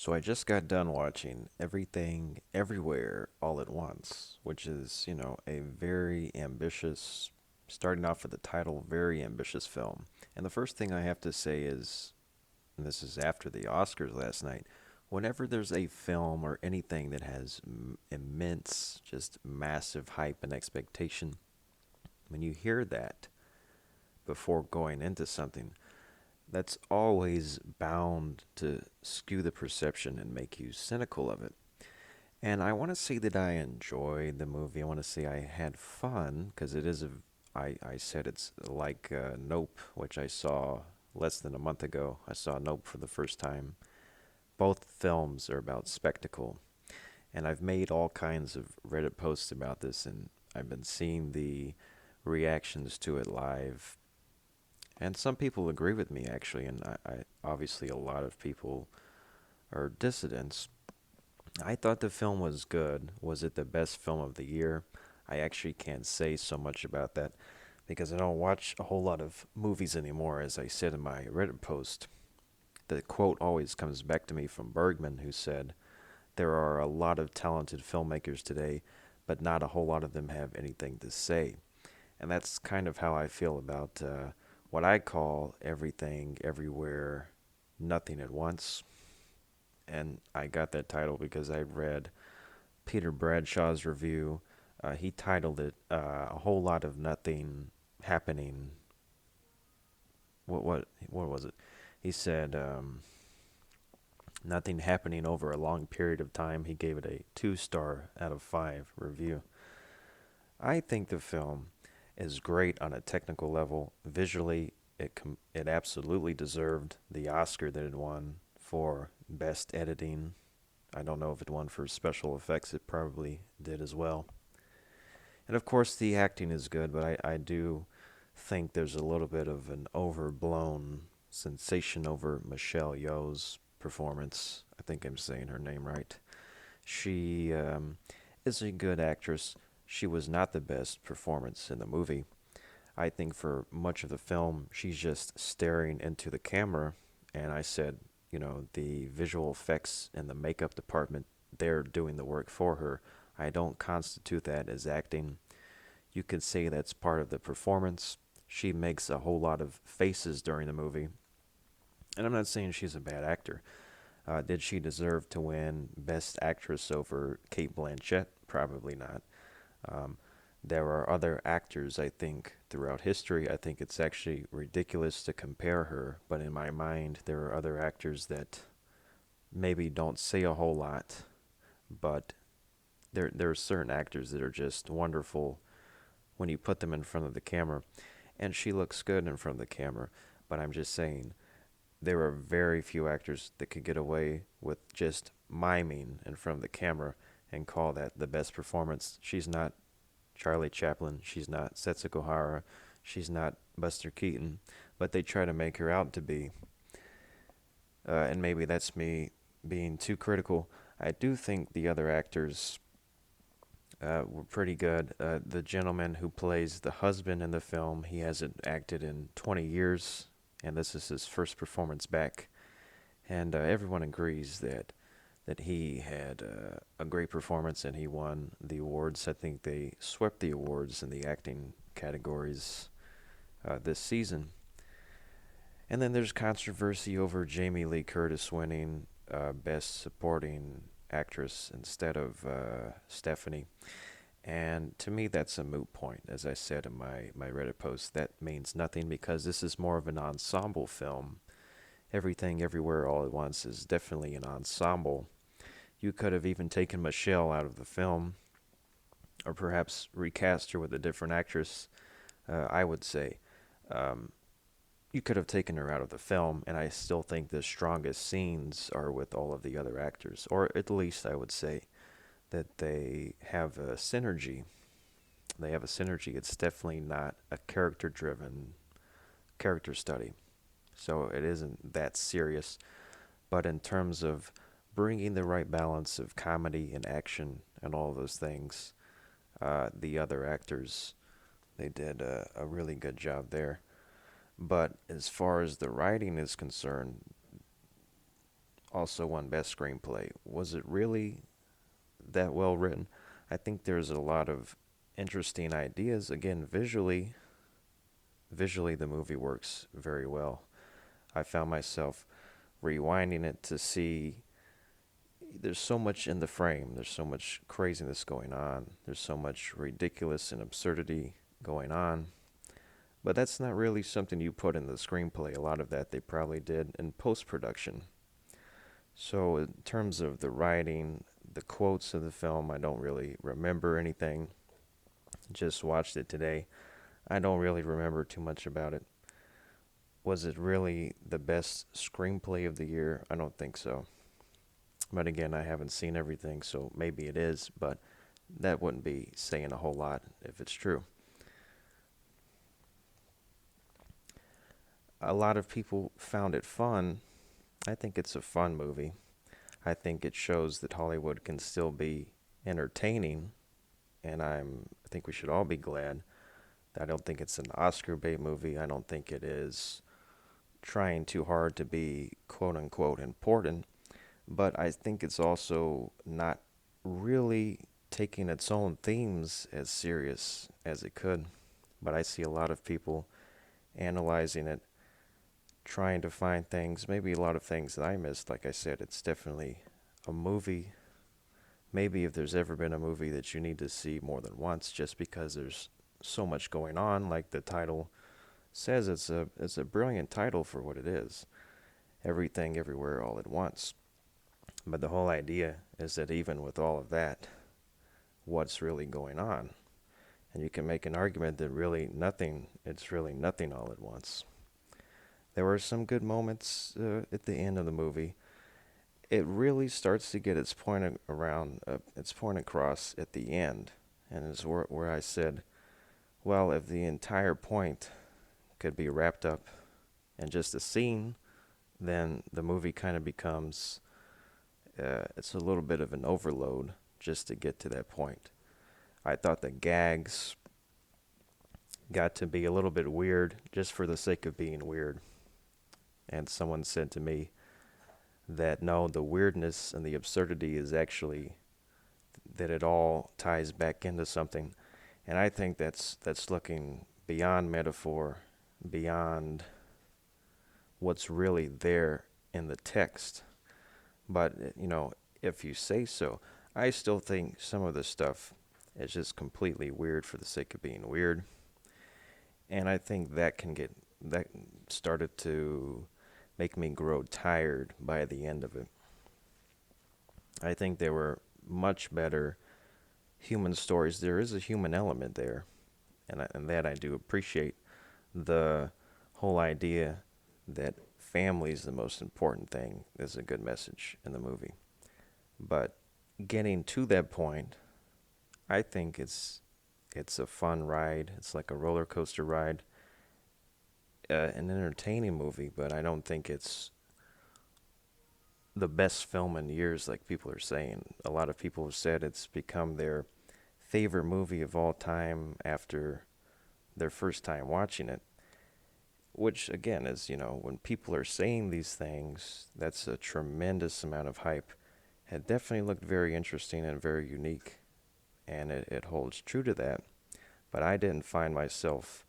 So I just got done watching Everything Everywhere All at Once, which is, a very ambitious, starting off with the title, very ambitious film. And the first thing I have to say is, and this is after the Oscars last night, whenever there's a film or anything that has immense, just massive hype and expectation, when you hear that before going into something, that's always bound to skew the perception and make you cynical of it. And I want to say that I enjoyed the movie. I want to say I had fun because it is I said it's like Nope, which I saw less than a month ago. I saw Nope for the first time. Both films are about spectacle. And I've made all kinds of Reddit posts about this, and I've been seeing the reactions to it live. And some people agree with me, actually, and I obviously a lot of people are dissidents. I thought the film was good. Was it the best film of the year? I actually can't say so much about that because I don't watch a whole lot of movies anymore, as I said in my Reddit post. The quote always comes back to me from Bergman, who said, "There are a lot of talented filmmakers today, but not a whole lot of them have anything to say." And that's kind of how I feel about what I call everything, everywhere, nothing at once. And I got that title because I read Peter Bradshaw's review. He titled it "A Whole Lot of Nothing Happening." What was it? He said nothing happening over a long period of time. He gave it a 2 star out of 5 review. I think the film is great on a technical level. Visually, it absolutely deserved the Oscar that it won for best editing. I don't know if it won for special effects. It probably did as well. And of course, the acting is good, but I do think there's a little bit of an overblown sensation over Michelle Yeoh's performance. I think I'm saying her name right. She is a good actress. She was not the best performance in the movie. I think for much of the film, she's just staring into the camera. And I said, the visual effects and the makeup department, they're doing the work for her. I don't constitute that as acting. You could say that's part of the performance. She makes a whole lot of faces during the movie. And I'm not saying she's a bad actor. Did she deserve to win Best Actress over Kate Blanchett? Probably not. Um, there are other actors, I think, throughout history. I think it's actually ridiculous to compare her, but in my mind, there are other actors that maybe don't say a whole lot, but there are certain actors that are just wonderful when you put them in front of the camera, and she looks good in front of the camera. But I'm just saying, there are very few actors that could get away with just miming in front of the camera and call that the best performance. She's not Charlie Chaplin. She's not Setsuko Hara. She's not Buster Keaton. But they try to make her out to be. And maybe that's me being too critical. I do think the other actors were pretty good. The gentleman who plays the husband in the film, he hasn't acted in 20 years, and this is his first performance back. And everyone agrees that he had a great performance and he won the awards. I think they swept the awards in the acting categories this season. And then there's controversy over Jamie Lee Curtis winning Best Supporting Actress instead of Stephanie. And to me, that's a moot point. As I said in my Reddit post, that means nothing because this is more of an ensemble film. Everything Everywhere All at Once is definitely an ensemble. You could have even taken Michelle out of the film, or perhaps recast her with a different actress. I would say um, you could have taken her out of the film, and I still think the strongest scenes are with all of the other actors, or at least I would say that they have a synergy. They have a synergy. It's definitely not a character-driven character study, so it isn't that serious. But in terms of bringing the right balance of comedy and action and all those things, the other actors they did a really good job there. But as far as the writing is concerned, also won Best Screenplay. Was it really that well written? I think there's a lot of interesting ideas. Again, visually the movie works very well. I found myself rewinding it to see there's so much in the frame. There's so much craziness going on. There's so much ridiculous and absurdity going on. But that's not really something you put in the screenplay. A lot of that they probably did in post production. So, in terms of the writing, the quotes of the film, I don't really remember anything. Just watched it today. I don't really remember too much about it. Was it really the best screenplay of the year? I don't think so. But again, I haven't seen everything, so maybe it is, but that wouldn't be saying a whole lot if it's true. A lot of people found it fun. I think it's a fun movie. I think it shows that Hollywood can still be entertaining, and I think we should all be glad. I don't think it's an Oscar bait movie. I don't think it is trying too hard to be quote unquote important, but I think it's also not really taking its own themes as serious as it could. But I see a lot of people analyzing it, trying to find things, maybe a lot of things that I missed. Like I said, it's definitely a movie. Maybe if there's ever been a movie that you need to see more than once just because there's so much going on, like the title says, it's a brilliant title for what it is. Everything everywhere all at once. But the whole idea is that even with all of that, what's really going on? And you can make an argument that it's really nothing all at once. There were some good moments at the end of the movie. It really starts to get its point across at the end. And it's where I said, well, if the entire point could be wrapped up in just a scene, then the movie kind of becomes, it's a little bit of an overload just to get to that point. I thought the gags got to be a little bit weird just for the sake of being weird. And someone said to me that no, the weirdness and the absurdity is actually that it all ties back into something. And I think that's looking beyond metaphor, beyond what's really there in the text. But, if you say so, I still think some of the stuff is just completely weird for the sake of being weird. And I think that started to make me grow tired by the end of it. I think there were much better human stories. There is a human element there, and that I do appreciate. The whole idea that family is the most important thing is a good message in the movie. But getting to that point, I think it's a fun ride. It's like a roller coaster ride, an entertaining movie. But I don't think it's the best film in years, like people are saying. A lot of people have said it's become their favorite movie of all time after their first time watching it. Which, again, is, when people are saying these things, that's a tremendous amount of hype. It definitely looked very interesting and very unique, and it holds true to that. But I didn't find myself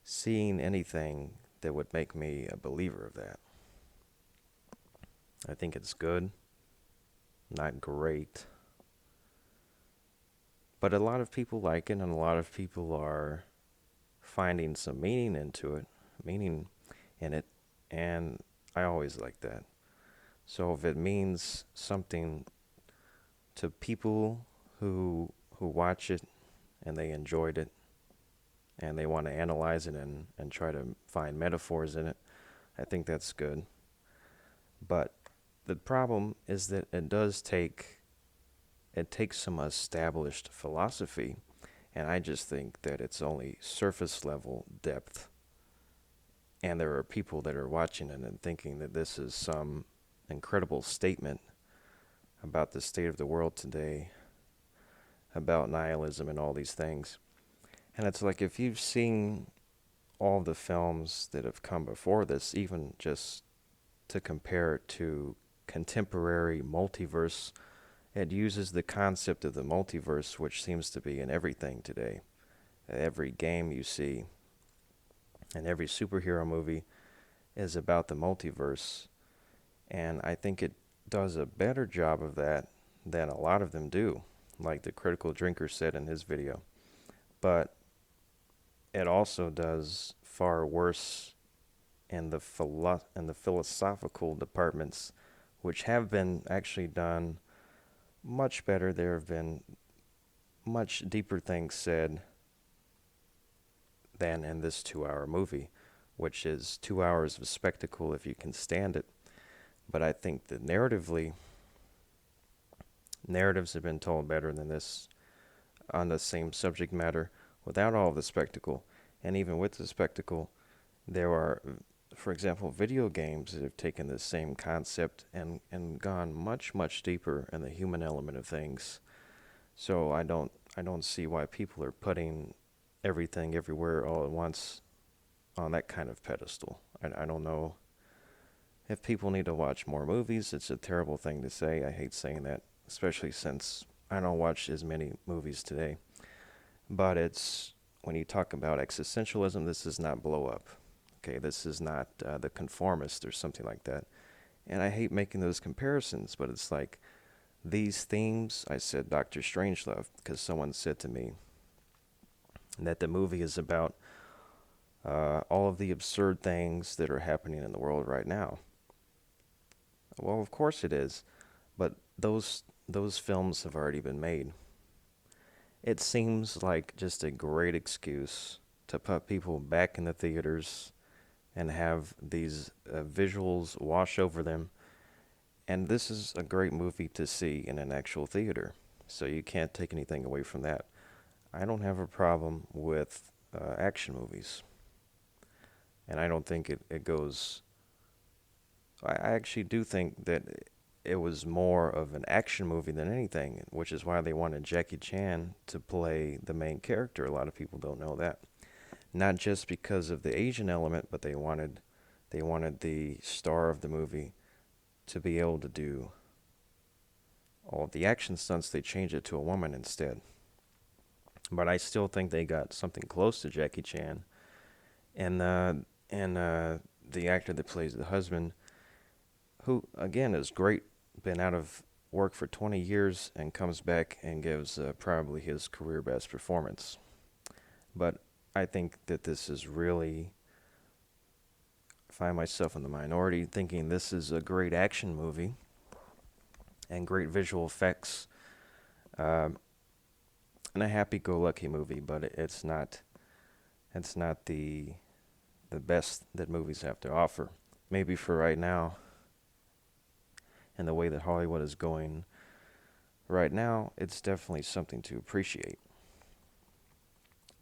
seeing anything that would make me a believer of that. I think it's good, not great. But a lot of people like it, and a lot of people are finding some meaning in it, and I always like that. So if it means something to people who watch it and they enjoyed it and they want to analyze it and try to find metaphors in it, I think that's good. But the problem is that it takes some established philosophy, and I just think that it's only surface level depth. And there are people that are watching it and thinking that this is some incredible statement about the state of the world today, about nihilism and all these things. And it's like if you've seen all the films that have come before this, even just to compare it to contemporary multiverse. It uses the concept of the multiverse, which seems to be in everything today. Every game you see and every superhero movie is about the multiverse. And I think it does a better job of that than a lot of them do, like the Critical Drinker said in his video. But it also does far worse in the philosophical departments, which have been actually done much better. There have been much deeper things said than in this 2 hour movie, which is 2 hours of spectacle if you can stand it. But I think that narratives have been told better than this on the same subject matter without all of the spectacle. And even with the spectacle, there are, for example, video games that have taken the same concept and gone much, much deeper in the human element of things. So I don't see why people are putting everything everywhere all at once on that kind of pedestal. I don't know if people need to watch more movies. It's a terrible thing to say. I hate saying that, especially since I don't watch as many movies today. But it's when you talk about existentialism, this is not blow up. Okay, this is not the conformist or something like that. And I hate making those comparisons, but it's like these themes. I said Doctor Strangelove because someone said to me that the movie is about all of the absurd things that are happening in the world right now. Well, of course it is, but those films have already been made. It seems like just a great excuse to put people back in the theaters and have these visuals wash over them. And this is a great movie to see in an actual theater, so you can't take anything away from that. I don't have a problem with action movies, and I don't think it goes. I actually do think that it was more of an action movie than anything, which is why they wanted Jackie Chan to play the main character. A lot of people don't know that. Not just because of the Asian element, but they wanted the star of the movie to be able to do all of the action stunts. They changed it to a woman instead. But I still think they got something close to Jackie Chan. And the actor that plays the husband, who again is great, been out of work for 20 years and comes back and gives probably his career best performance. But I think that this is really, I find myself in the minority thinking this is a great action movie and great visual effects um, and a happy-go-lucky movie, but it's not the best that movies have to offer. Maybe for right now, and the way that Hollywood is going right now, it's definitely something to appreciate.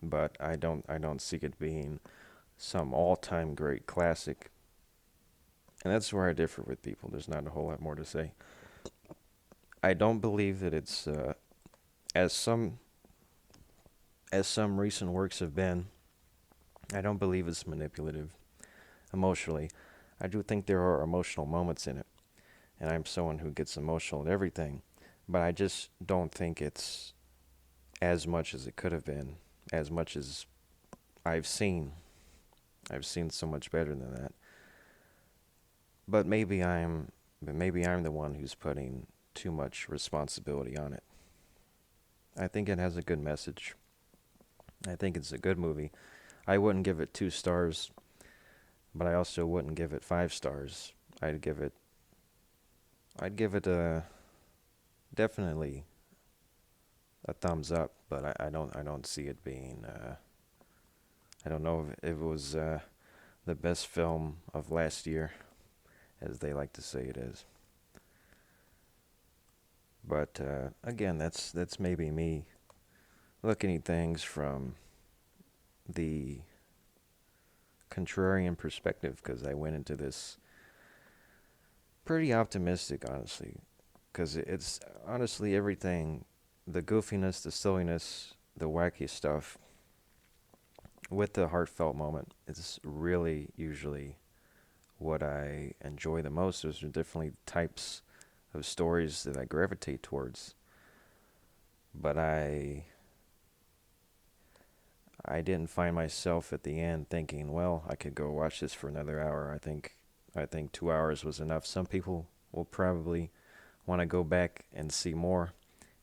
But I don't see it being some all-time great classic. And that's where I differ with people. There's not a whole lot more to say. I don't believe that it's as some as some recent works have been. I don't believe it's manipulative emotionally. I do think there are emotional moments in it, and I'm someone who gets emotional at everything, but I just don't think it's as much as it could have been, as much as I've seen. I've seen so much better than that. But maybe I'm the one who's putting too much responsibility on it. I think it has a good message. I think it's a good movie. I wouldn't give it 2 stars, but I also wouldn't give it 5 stars. I'd give it I'd give it a definitely a thumbs up, but I don't see it being I don't know if it was the best film of last year, as they like to say it is. But again, that's maybe me looking at things from the contrarian perspective, because I went into this pretty optimistic, honestly, because it's honestly everything, the goofiness, the silliness, the wacky stuff, with the heartfelt moment, it's really usually what I enjoy the most. Those are definitely types of stories that I gravitate towards. But I didn't find myself at the end thinking, well, I could go watch this for another hour. I think 2 hours was enough. Some people will probably want to go back and see more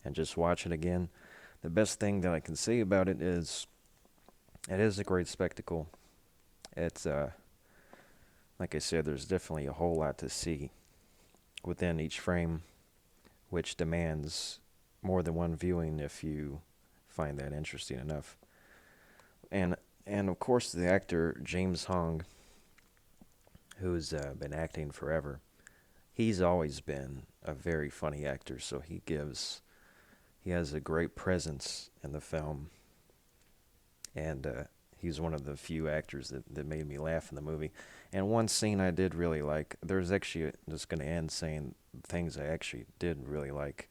and just watch it again. The best thing that I can say about it is a great spectacle. It's like I said, there's definitely a whole lot to see within each frame, which demands more than one viewing if you find that interesting enough. And and of course the actor James Hong, who's been acting forever, he's always been a very funny actor. So he has a great presence in the film, and he's one of the few actors that made me laugh in the movie. And one scene I did really like. There's actually just going to end saying things I actually did really like.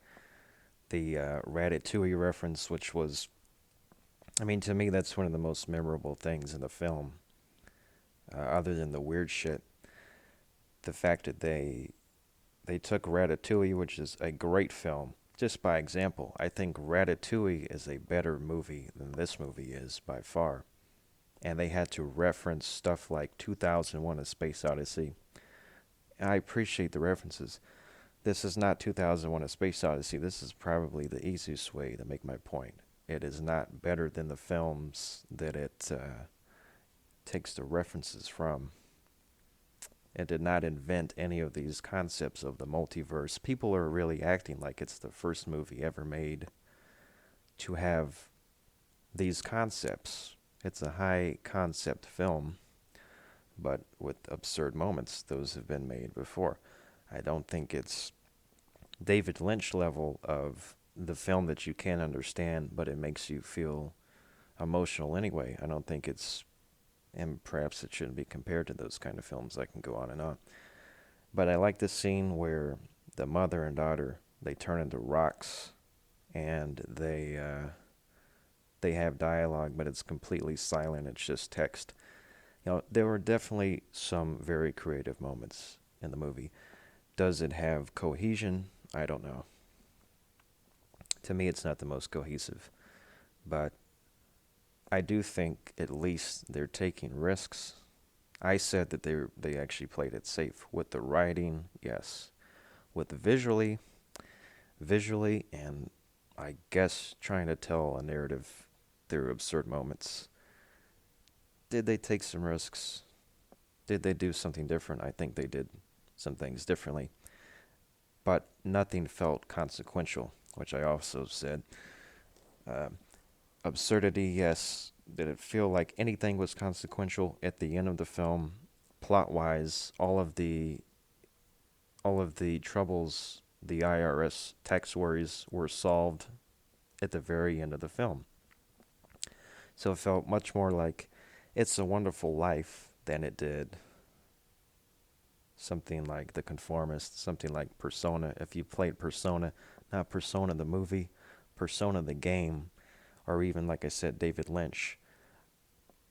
The Ratatouille reference, which was, I mean, to me, that's one of the most memorable things in the film, other than the weird shit. The fact that they took Ratatouille, which is a great film, just by example. I think Ratatouille is a better movie than this movie is by far. And they had to reference stuff like 2001: A Space Odyssey. And I appreciate the references. This is not 2001: A Space Odyssey. This is probably the easiest way to make my point. It is not better than the films that it takes the references from. It did not invent any of these concepts of the multiverse. People are really acting like it's the first movie ever made to have these concepts. It's a high concept film, but with absurd moments. Those have been made before. I don't think it's David Lynch level of the film that you can't understand, but it makes you feel emotional anyway. I don't think it's, and perhaps it shouldn't be compared to those kind of films. I can go on and on. But I like the scene where the mother and daughter, they turn into rocks, and they have dialogue, but it's completely silent. It's just text. There were definitely some very creative moments in the movie. Does it have cohesion? I don't know. To me, it's not the most cohesive, but I do think at least they're taking risks. I said that they actually played it safe with the writing, yes, with the visually, and I guess trying to tell a narrative through absurd moments. Did they take some risks? Did they do something different? I think they did some things differently, but nothing felt consequential, which I also said. Uh, Absurdity, yes. Did it feel like anything was consequential at the end of the film? Plot-wise, all of the troubles, the IRS tax worries were solved at the very end of the film. So it felt much more like It's a Wonderful Life than it did something like The Conformist, something like Persona. If you played Persona, not Persona the movie, Persona the game, or even, like I said, David Lynch,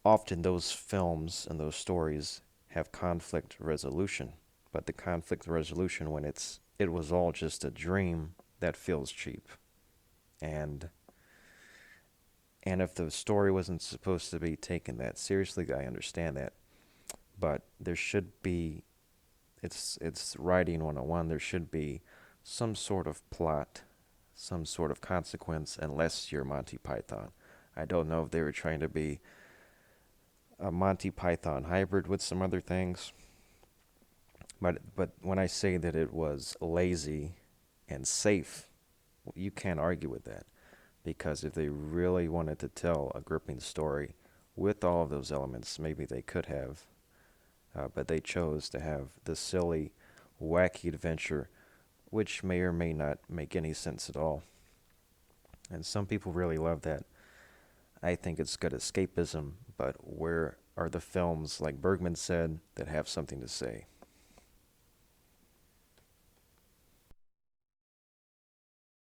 often those films and those stories have conflict resolution. But the conflict resolution, when it was all just a dream, that feels cheap. And and if the story wasn't supposed to be taken that seriously, I understand that. But there should be, it's writing 101, there should be some sort of plot, some sort of consequence, unless you're Monty Python. I don't know if they were trying to be a Monty Python hybrid with some other things. But when I say that it was lazy and safe, you can't argue with that. Because if they really wanted to tell a gripping story with all of those elements, maybe they could have. But they chose to have the silly, wacky adventure, which may or may not make any sense at all. And some people really love that. I think it's good escapism, but where are the films, like Bergman said, that have something to say?